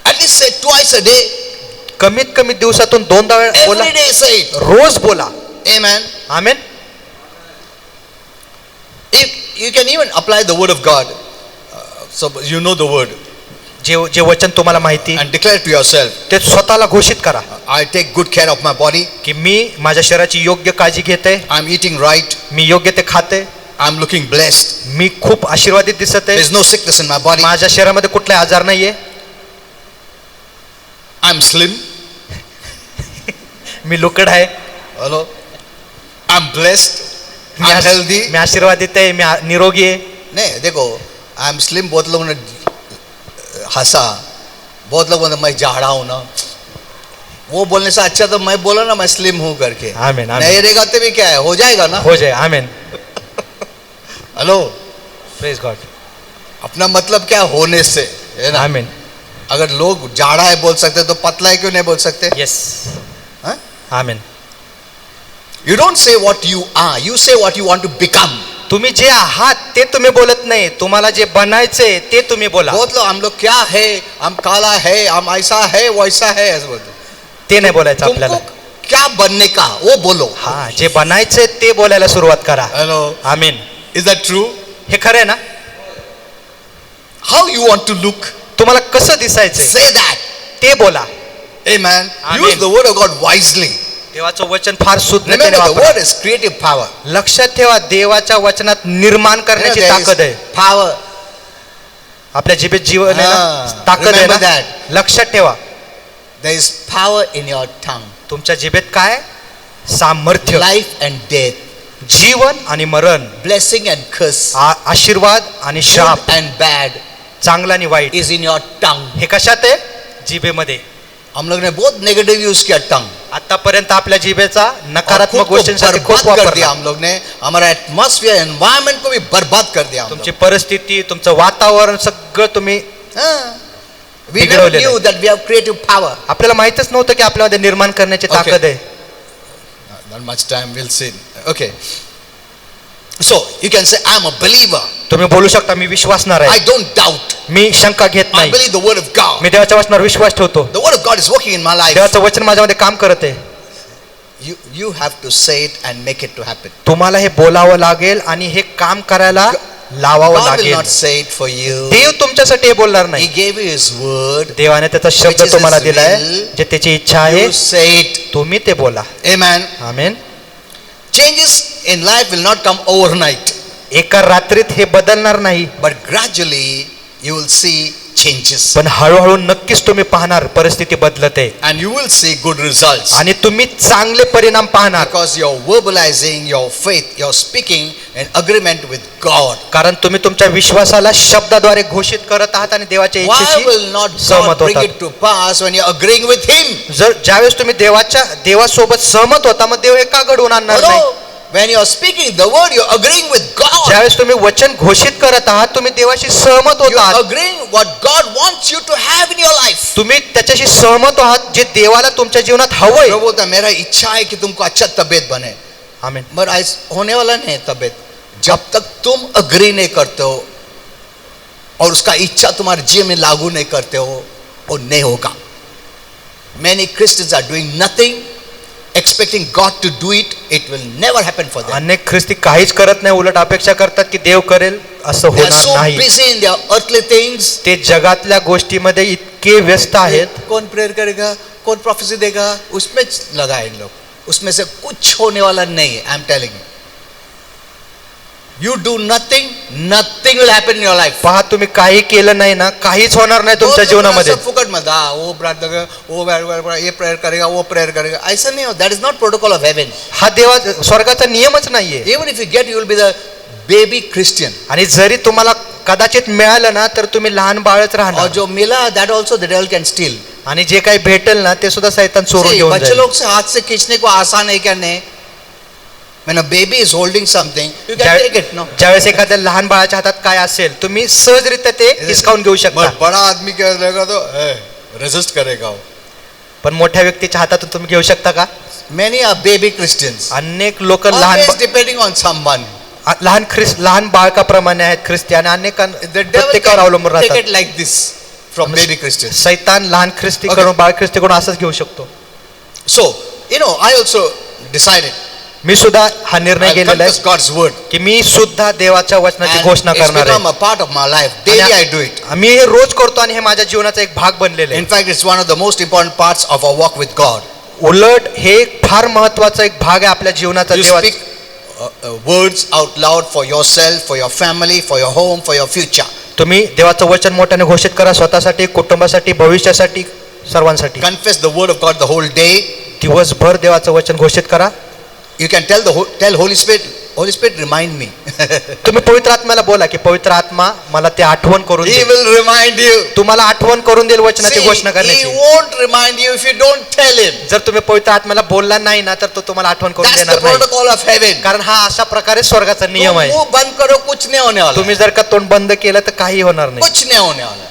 At least say twice a day. कमीत कमी दिवसातून 2दा वेळा बोला, Every day say it. रोज बोला. Amen. Amen. If you can even apply the word of God, so you know the word, जे जे वचन तुम्हाला माहिती and declare to yourself, ते स्वतःला घोषित करा I take good care of my body. की मी माझ्या शरीराची योग्य काळजी घेते, I'm eating right. मी योग्य ते खाते, I'm looking blessed. मी खूप आशीर्वादित दिसत आहे, There's no sickness in my body. माझ्या शरीरामध्ये कुठलाही आजार नाहीये, I'm slim. मी लुकड आहे, Hello. I'm blessed. Me I'm healthy. मी आशीर्वादित आहे, मी निरोगी आहे. नहीं देखो, I'm slim. बहुत लोगों ने हंसा, बहुत लोगों ने मैं झाड़ा हूँ ना, वो बोलने से अच्छा तो मैं बोला ना मैं स्लिम हूँ करके. आमीन, आमीन. नहीं रहेगा तो भी क्या है, हो जाएगा ना. हो जाए. आमेन. हेलो. Praise God. अपना मतलब क्या होने से है ना. आमेन. अगर लोग झाड़ा है बोल सकते तो पतला है क्यों नहीं बोल सकते. यस. हाँ? आमेन. You don't say what you are, you say what you want to become. तुम्ही जे आहात ते तुम्ही बोलत नाही, तुम्हाला जे बनायचंय ते तुम्ही बोला. बहुत लोग हम लोग क्या है, हम काला है, हम ऐसा है वैसा है ऐसा बोलते. ते नाही बोलायचं तुमको आपल्याला. क्या बनने का वो बोलो. हा, जे बनायचंय ते बोलायला सुरुवात करा. Hello. Amen. Is that true? हे खरं आहे ना. How you want to look, तुम्हाला कसं दिसायचंय say that. ते बोला. Amen. Amen. Use the word of God wisely. देवाचं वचन फार शुद्धतेने Remember, the वापरा. word is creative power. लक्षात ठेवा, देवाच्या वचनात निर्माण You know, करण्याची there ताकद is आहे. power. आपल्या जिभेत जीवन आहे ना, हा, ताकद आहे remember ना. that. लक्षात ठेवा, There is power in your tongue. तुमच्या जिभेत काय, सामर्थ्य, Life and death, जीवन आणि मरण, blessing and curse, आशीर्वाद आणि श्राप, good and bad चांगला आणि वाईट, is in your tongue. हे कशात आहे, जिभेमध्ये. हम लोग ने बहुत नेगेटिव यूज किया टंग. आतापर्यंत आपल्या जिभेचा और खुद नकारात्मक को गोष्टींसाठी खूप बर्बाद कर वापर दिया हम लोग ने. हमारा एटमॉस्फेयर एनवायरमेंट को भी बर्बाद कर दिया हम तुमची लोग. परिस्थिती, तुमचं वातावरण सगळं तुम्ही. हाँ. We never बिघडवलेलं knew that we have creative power. आपल्याला माहितच नव्हतं की आपल्यामध्ये निर्माण करण्याची Okay. ताकद आहे. Not much time, we'll see. Okay. So you can say, I'm a believer. तुम्ही बोलू शकता, मी विश्वासणार I आहे, don't doubt. मी शंका घेत I नाही, believe the word of God. मी देवाच्या वचनावर विश्वास ठेवतो, The word of God is working in my life. देवाचं वचन माझ्यामध्ये काम करत आहे. You have to say it and make it to happen. तुम्हाला हे बोलावं लागेल आणि हे काम करायला लावावं God will लागेल. not say it for you. देव तुमच्यासाठी हे बोलणार He नाही. gave you His word. देवाने त्याचा शब्द Which is तुम्हाला his दिलाय, will. जे त्याची इच्छा आहे, You say it. तुम्ही ते बोला. Amen. Amen. Changes in life will not come overnight, एका रात्रीत हे बदलणार नाही, but gradually you will see changes. पण हळूहळू नक्कीच तुम्ही पाहणार परिस्थिती बदलते And you will see good results. आणि तुम्ही चांगले परिणाम पाहणार. Because you're verbalizing your faith, you're speaking in agreement with God. कारण तुम्ही तुमच्या विश्वासाला शब्दाद्वारे घोषित करत आहात आणि देवाच्या Why इच्छेशी will not सहमत God bring होतात. it to pass when you're agreeing with Him? जर ज्यावेळेस तुम्ही देवासोबत सहमत होता, मग देव हे का घडवून आणणार नाही. Hello? When you're speaking the word, you're agreeing with God. ज्यावेळेस तुम्ही वचन घोषित करत आहात, तुम्ही देवाशी सहमत होत You're आहात, agreeing what God wants you to have in your life. तुम्ही त्याच्याशी सहमत आहात जे देवाला तुमच्या जीवनात हवंय. प्रभु बोलता मेरा इच्छा है कि तुमको अच्छा तबीयत बने, आमेन. पर ऐसा होने वाला नहीं है तबीयत जब तक तुम अग्री नहीं करते हो और उसका इच्छा तुम्हारे जीवन में लागू नहीं करते हो, वो नहीं होगा. Many Christians are doing nothing, expecting God to do it. It will never happen for them. अनेक ख्रिस्ती काहीच करत नाही, उलट अपेक्षा करतात की देव करेल, असं They are होणार so नाही. busy in their earthly things. ते जगातल्या गोष्टीमध्ये इतके व्यस्त आहेत. कौन प्रेयर करेगा, कौन प्रोफेसी देगा, उसमें लगा है इन लोग. उसमें से कुछ होने वाला नहीं है. I am telling you. You do nothing, nothing will happen in your life. पहा, तुम्ही काही केलं नाही ना, काहीच होणार नाही तुमच्या जीवनामध्ये. सब फुकट मत वो प्रार्थना करेगा, वो ये प्रेयर करेगा, वो प्रेयर करेगा, ऐसा नहीं हो. That is not protocol of heaven. हा देवा स्वर्गाचा नियमच नाहीये. Even if you get, you will be the baby Christian. आणि जरी तुम्हाला कदाचित मिळालं ना, तर तुम्ही लहान बाळच और राहणार. जो मिला, that also the devil can steal. आणि जे काही भेटेल ना, ते सुद्धा सैतान चोरून See, घेऊन बच्चे जाईल. लोग से हाथ से खींचने को आसान है क्या? नहीं. When a baby is holding something, you can take it, no? ज्यावेळेस एखाद्या लहान बाळाच्या हातात काय असेल, तुम्ही सहजरित्या ते हिसकावून घेऊ शकता. बड़ा आदमी क्या रहेगा तो रेजिस्ट करेगा वो. पण मोठ्या व्यक्तीच्या हातातून तुम्ही घेऊ शकता का? Many are baby Christians. अनेक लोक लहान Always depending on someone. लहान बाळकाप्रमाणे आहेत ख्रिस्ती आणि अनेक The devil प्रत्येकावर अवलंबून can take राहतात. it like this from baby Christians. सैतान लहान ख्रिस्ती Okay. करून बाळ ख्रिस्ती करून असंच घेऊ शकतो. So, I also decided मी सुद्धा हा निर्णय I'll घेतलेला confess आहे God's word. की मी सुद्धा देवाच्या वचनाची And घोषणा it's करणार become आहे. a part of my life. Daily I do it. मी हे रोज करतो आणि हे माझ्या जीवनाचा एक भाग बनलेला In आहे. fact, it's one of the most important parts of our walk with God. उलट हे एक फार महत्वाचा एक भाग आहे आपल्या जीवनाचा. You देवाचा speak words out loud for yourself, for your family, for your home, for your future. तुम्ही देवाचं वचन मोठ्याने घोषित करा, स्वतःसाठी, कुटुंबासाठी, भविष्यासाठी, सर्वांसाठी. Confess the word of God the whole day. दिवसभर देवाचं वचन घोषित करा. You can tell Holy Spirit, remind me. तुम्ही पवित्र आत्म्याला बोला की पवित्र आत्मा मला ते आठवण करून He they. will remind you. तुम्हाला आठवण करून देईल वचनाची See, घोषणा He करण्याची. won't remind you if you don't tell Him. जर तुम्ही पवित्र आत्म्याला बोलला नाही ना तर तो तुम्हाला आठवण करून That's the देणार नाही. protocol of heaven. कारण हा अशा प्रकारे स्वर्गाचा नियम तुम आहे. मुंह बंद करो, कुछ नहीं होने वाला. तुम्ही जर का तोंड बंद केलं तर काही होणार नाही. कुछ नहीं होने वाला.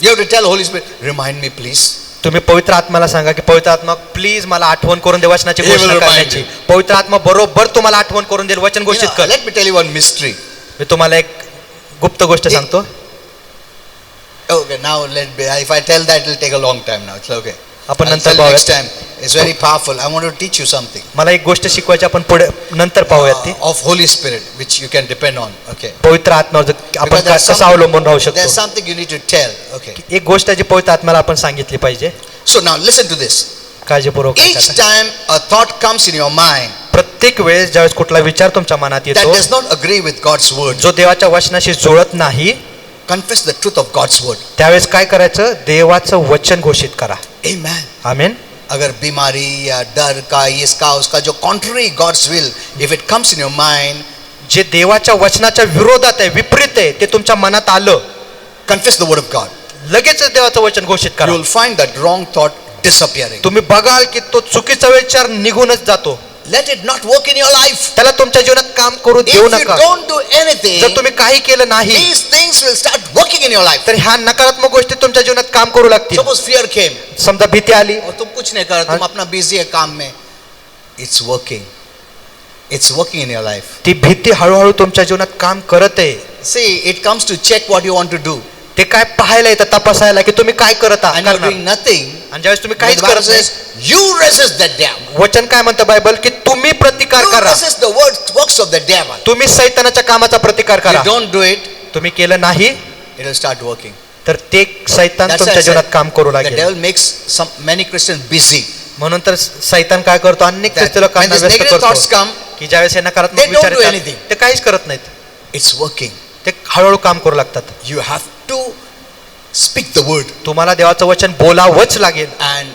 You have to tell Holy Spirit, remind me please. तुम्ही पवित्र आत्म्याला सांगा की पवित्र आत्मा प्लीज मला आठवण करून दे वचनाची He will घोषणा remind करण्याची. you. पवित्र आत्मा बरोबर तुम्हाला आठवण करून देईल, वचन घोषित कर. Let me tell you one mystery. मी तुम्हाला एक गुप्त गोष्ट सांगतो. Okay, now if I tell that, it will take a long time now. It's okay. आपण I'll नंतर tell you next पाहूयात. time. It's very powerful. I want to teach you something मला एक गोष्ट शिकवायची, आपण पुढे नंतर पाहूयात ती. of Holy Spirit, which you can depend on. Okay. पवित्र आत्म्यावर आपण Because there's कसं अवलंबून राहू there's शकतो. something you need to tell. Okay. एक गोष्ट आहे जी पवित्र आत्म्याला आपण सांगितली पाहिजे. So now listen to this. काळजीपूर्वक Each ऐका. time a thought comes in your mind प्रत्येक वेळेस ज्यावेळेस कुठला विचार तुमच्या मनात that येतो does not agree with God's word, जो देवाच्या वचनाशी जुळत नाही, confess the truth of God's word. त्यावेळेस काय करायचं? देवाचं वचन घोषित करा. Amen. आमेन. अगर बीमारी या डर का इसका उसका जो contrary God's will, if it comes in your mind, जे देवाच्या वचनाच्या विरोधात आहे, विपरीत आहे, ते तुमच्या मनात आलं, confess the word of God. लगेचच देवाचं वचन घोषित You करा. will find that wrong thought disappearing. तुम्ही बघाल की तो चुकीचा विचार निघूनच जातो. Let it not work in your life. त्याला तुमच्या जीवनात काम करू If देऊ you नका. don't do anything, जर तुम्ही काही केलं नाही these things will start working in your life. तर ह्या नकारात्मक गोष्टी तुमच्या जीवनात काम करू लागतील. Suppose fear came समजा भीती आली और तुम कुछ नहीं कर रहे, तुम अपना बिजी है काम में. It's working. It's working in your life. ती भीती हळूहळू तुमच्या जीवनात काम करत आहे. See, it comes to check what you want to do. ते काय पाहायला येतं, तपासायला की तुम्ही काय करत And you're आहात. doing nothing. आणि ज्यावेळेस तुम्ही The काहीच Bible करत नाही, says, you resist the devil. वचन काय म्हणतं बायबल की तुम्ही प्रतिकार You करा. resist the works of the devil. तुम्ही सैतानाच्या कामाचा प्रतिकार If करा. you don't do it, तुम्ही केलं नाही it will start working. तर ते सैतान That's why तुमच्या I जीवनात said, काम करू the लागेल. devil makes many Christians busy. म्हणून तर सैतान काय करतो, अनेक That ख्रिस्ती when लोकांना these व्यस्त negative करतो thoughts come, की ज्यावेळेस हे नकारात्मक they don't विचार do येतात, anything. ते काहीच करत नाहीत. it's working. ते हळूहळू काम करू लागतात. You have to speak the word तुम्हाला देवाचं वचन बोलावंच लागेल and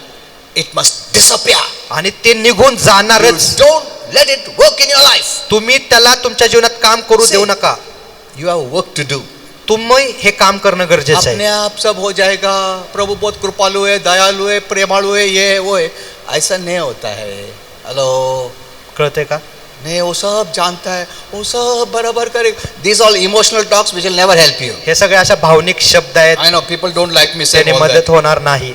it must disappear. आणि ते निघून You जाणारच. don't let it work in your life. तुम्ही त्याला तुमच्या जीवनात काम करू See, देऊ नका. You have work to do. तुम्ही हे काम करणं गरजेचं अपने आहे. आप सब हो जाएगा, प्रभु बहुत कृपालु है, दयालु है, प्रेमालु है, ये है वो है, ऐसा नहीं होता है. हेलो, कळतंय का? नहीं, वो सब जानता है, वो सब बराबर करेगा. These all emotional talks which will never help you. हे सगळे अशा भावनिक शब्द आहेत, I know people don't like me saying त्याने all that मदत होणार नाही.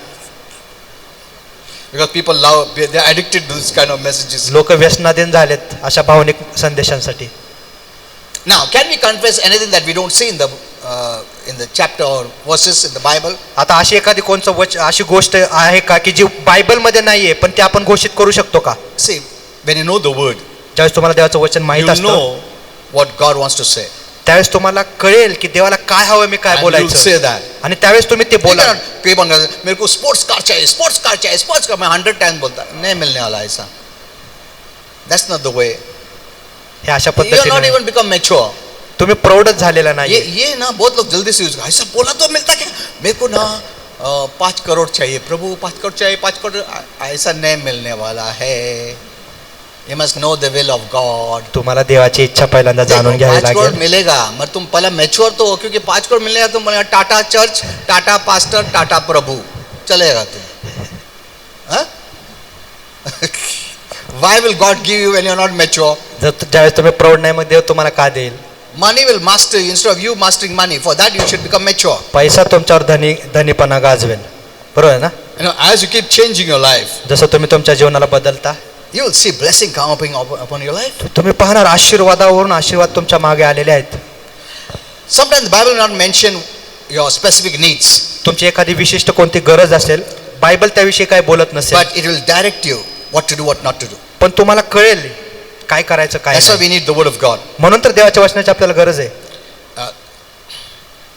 because people love, they are addicted to this kind of messages. लोक व्यसनाधीन झालेत अशा भावनिक संदेशांसाठी. Now, can we confess anything that we don't see in the chapter or verses in the Bible? आता अशी एखादी अशी गोष्ट आहे का की जी बायबल मध्ये नाहीये पण ते आपण घोषित करू शकतो का? See, when you know the word, ज्यावेळेस तुम्हाला देवाचं वचन माहित you असतं know what God wants to say. त्यावेळेस तुम्हाला कळेल की देवाला काय हवं, मी काय And you'll बोलायचं, say that. आणि त्यावेळेस तुम्ही ते You बोला. cannot keep on going, मेरे को स्पोर्ट्स कार चाहिए, स्पोर्ट्स कार चाहिए, स्पोर्ट्स कार. मैं 100 टाइम बोलता, नहीं मिलने वाला ऐसा. That's not the way. हे अशा You are not पद्धतीने even become mature. तुम्ही प्रौढच झालेला नाही. ये ना बहुत लोग जल्दी से यूज ऐसा बोला तो मिलता क्या, मेरे को ना 5 करोड़ चाहिए, प्रभु 5 करोड़ चाहिए, 5 करोड़, ऐसा नहीं मिलने वाला है. You must know the will of God. तुम्हाला देवाची इच्छा पहिल्यांदा जाणून घ्यावी 5 करोड़ लागेल. मिलेगा, मगर तुम पहले मैच्योर तो हो, क्योंकि 5 करोड़ मिलेगा तो बोलेगा टाटा चर्च, टाटा पास्टर, टाटा प्रभु, चलेगा तुम. हाँ? Why will God give you when you are not mature? ज्यावेळेस तुम्ही प्रौढ नाही मग देव तुम्हाला का देईल? Money will master you instead of you mastering money. For that you should become mature. पैसा तुमच्यावर धनीपणा गाजवेल. बरोबर आहे ना? as you keep changing your life, जसं तुम्ही तुमच्या जीवनाला बदलता, you will see blessing coming upon your life. तुम्ही पाहणार आशीर्वादावरून आशीर्वाद तुमच्या मागे आलेले आहेत. Sometimes the Bible will not mention your specific needs, तुमची एखादी विशिष्ट कोणती गरज असेल, बायबल त्याविषयी काय बोलत नसेल, but it will direct you what to do, what not to do. पण तुम्हाला कळेल काय करायचं काय That's why नाही. we need the word of God. म्हणून तर देवाच्या वचनाची आपल्याला गरज आहे.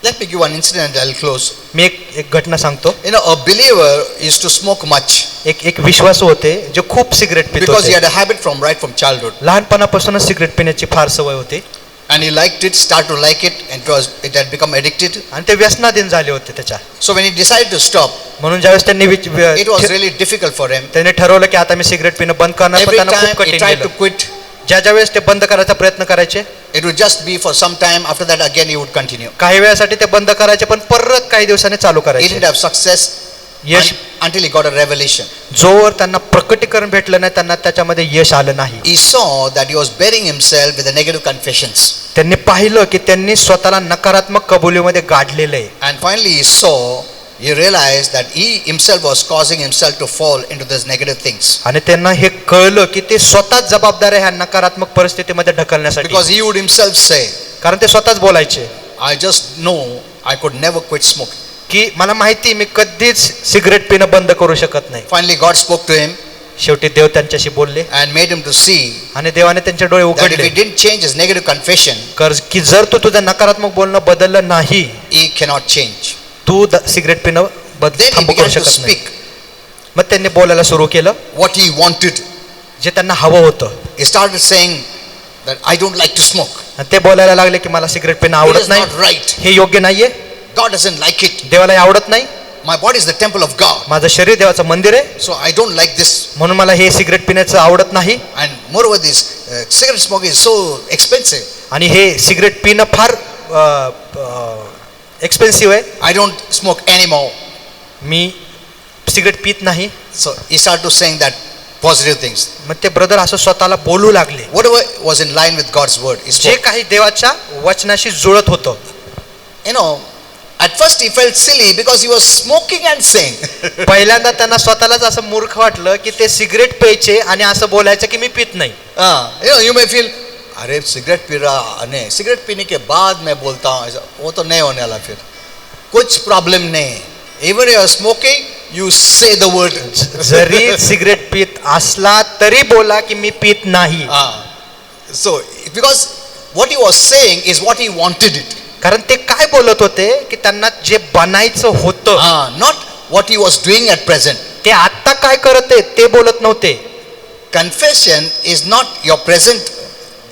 Let me give one incident, I'll close. मी एक घटना सांगतो. A believer used to smoke much एक विश्वासू होते जे खूप सिगरेट पित because he होते. had a habit from right from childhood. लहानपणापासूनच सिगरेट पिण्याची फार सवय होती And he liked it, started to like it, and it had become addicted. आणि ते व्यसनाधीन झाले होते त्याच्या. So when he decided to stop, म्हणून ज्यावेळेस त्यांनी it was really difficult for him. त्यांनी ठरवलं की आता मी सिगरेट पिणं बंद करणार, पण Every त्यांना खूप time he कठीण tried to गेलं. quit, ज्या वेळेस ते बंद करायचा प्रयत्न करायचे, it would just be for some time. After that, again he would continue. काही वेळासाठी ते बंद करायचे, पण परत काही दिवसांनी चालू He करायचे. didn't have success Yash until he got a revelation. जोवर त्यांना प्रकटीकरण भेटलं नाही, त्यांना त्याच्यामध्ये यश आलं नाही. He saw that he was burying himself with the negative confessions. त्यांनी पाहिलं की त्यांनी स्वतःला नकारात्मक कबुलीमध्ये गाडलेलं आहे. And finally he realized that he himself was causing himself to fall into these negative things. आणि त्यांना हे कळलं की ते स्वतःच जबाबदार आहे ह्या नकारात्मक परिस्थितीमध्ये ढकलण्यासाठी. Because he would himself say, कारण ते स्वतःच बोलायचे I just know I could never quit smoking. की मला माहिती मी कधीच सिगरेट पिणं बंद करू शकत नाही. Finally God spoke to him शेवटी देव त्यांच्याशी बोलले and made him to see आणि देवाने त्यांचे डोळे that if उघडले he didn't change his negative confession, की जर तू तुझं नकारात्मक बोलणं बदललं नाही, he cannot change. तू सिगरेट पिणं Then he थांबू करू began to शकत नाही. speak मग त्यांनी बोलायला सुरू केलं what he wanted. जे त्यांना हवं होतं. He started saying that I don't like to smoke. आणि ते बोलायला लागले की मला सिगरेट पिणं It आवडत is नाही, not right. हे योग्य नाहीये, God doesn't like it. देवाला हे आवडत नाही, My body is the temple of God. माझं शरीर देवाचं मंदिर आहे, So I don't like this. म्हणून मला हे सिगरेट पिण्याचं आवडत नाही. And moreover, this cigarette smoking is so expensive. आणि हे सिगरेट पिणं फार एक्सपेन्सिव्ह आहे, I don't smoke anymore. Me cigarette पित नाही. So he started to saying that positive things. मग ते ब्रदर असं स्वतःला बोलू लागले, Whatever was in line with God's word. He जे spoke. काही देवाच्या वचनाशी जुळत होतं. At first he felt silly because he was smoking and saying. पहिल्यांदा त्यांना स्वतःलाच असं मूर्ख वाटलं की ते सिगरेट प्यायचे आणि असं बोलायचं की मी पित नाही. You may feel, अरे सिगरेट पी रहा नहीं, सिगरेट पीने के बाद मैं बोलता हूँ ऐसा, वो तो नहीं होने वाला फिर, कुछ प्रॉब्लम नहीं. Even you are smoking, you say the word. जरी सिगरेट पित असला तरी बोला की मी पित नाही. So because what he was saying is what he wanted it. कारण ते काय बोलत होते की त्यांना जे बनायचं होतं, Not what he was doing at present. ते आता काय करत आहे ते बोलत नव्हते. Confession is not your present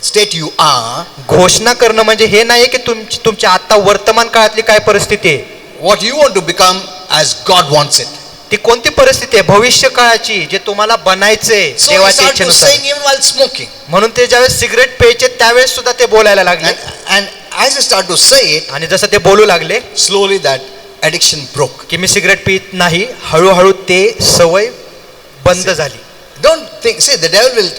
state you are. घोषणा करणं म्हणजे हे नाही की तुमच्या आता वर्तमान काळातली काय परिस्थिती आहे, What you want to become as God wants it. ती कोणती परिस्थिती आहे भविष्य काळाची जे तुम्हाला बनायचे So he देवाच्या started to इच्छेनुसार. saying even while smoking. म्हणून ते ज्यावेळेस सिगरेट प्यायचे त्यावेळेस सुद्धा ते बोलायला लागले. And as he started to say it, आणि जसं ते बोलू लागले slowly that addiction broke. की मी सिगरेट पित नाही, हळूहळू ते सवय बंद झाली. Don't think, see, the devil will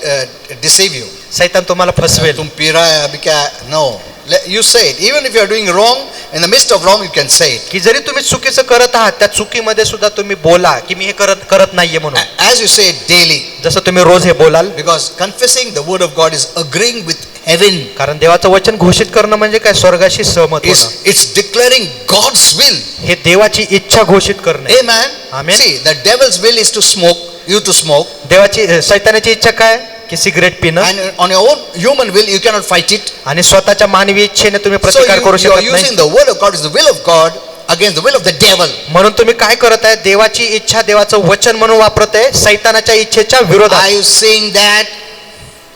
deceive you. सैतान तुम्हाला फसवेल. तुम पी रहा है अभी क्या? No. You say it. Even if you are doing wrong, in the midst of wrong, you can say it. की जरी तुम्ही चुकीचं करत आहात त्या चुकीमध्ये सुद्धा तुम्ही बोला की मी हे करत नाहीये म्हणून. As you say it daily. जसं तुम्ही रोज हे बोलाल. Because confessing the word of God is agreeing with heaven. कारण देवाचं वचन घोषित करणं म्हणजे काय, स्वर्गाशी सहमत होणं. It's declaring God's will. हे देवाची इच्छा घोषित करणे. Amen. Amen. See, the devil's will is to smoke, you to smoke. देवाची सैतानाची इच्छा काय की सिगरेट पिणं. And on your own human will, you cannot fight it. आणि स्वतःच्या मानवी इच्छेने तुम्ही So प्रतिकार करू you are शकत नाही. using the word of God is the will of God against the will of the devil. म्हणून तुम्ही काय करत आहे, देवाची इच्छा देवाचं वचन म्हणून वापरत आहे सैतानाच्या इच्छेच्या विरोधात. Are you saying that?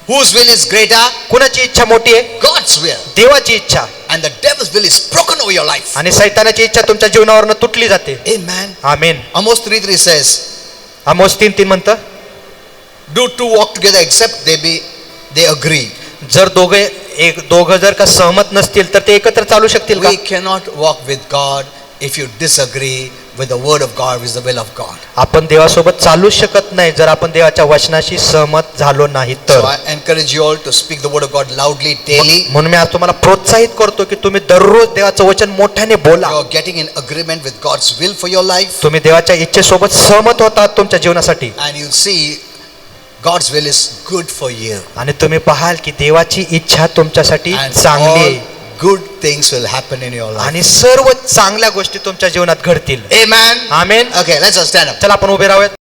Whose will is greater? कुणाची इच्छा मोठी आहे? God's will. देवाची इच्छा. And the devil's will is broken over your life. आणि सैतानाची इच्छा तुमच्या जीवनावरनं तुटली जाते. Amen. आमेन. Amos 3:3 says, आमोस 3:3 म्हणतं, do two walk together except they agree. जर दोघं जर का सहमत नसतील तर ते एकत्र चालू शकतील का? We cannot walk with God if you disagree with the word of God, which is the will of God. आपण देवासोबत चालू शकत नाही जर आपण देवाच्या वचनाशी सहमत झालो नाही So तर. I encourage you all to speak the word of God loudly daily. म्हणून मी आज तुम्हाला प्रोत्साहित करतो की तुम्ही दररोज देवाचं वचन मोठ्याने बोला. You are getting in agreement with God's will for your life, तुम्ही देवाच्या इच्छेसोबत सहमत होतात तुमच्या जीवनासाठी and you'll see God's will is good for you. आणि तुम्ही पाहाल की देवाची इच्छा तुमच्यासाठी And चांगली all आहे good things will happen in your life. आणि सर्व चांगल्या गोष्टी तुमच्या जीवनात घडतील. Amen. Amen. Okay, let's all stand up. चला आपण उभे राहूयात.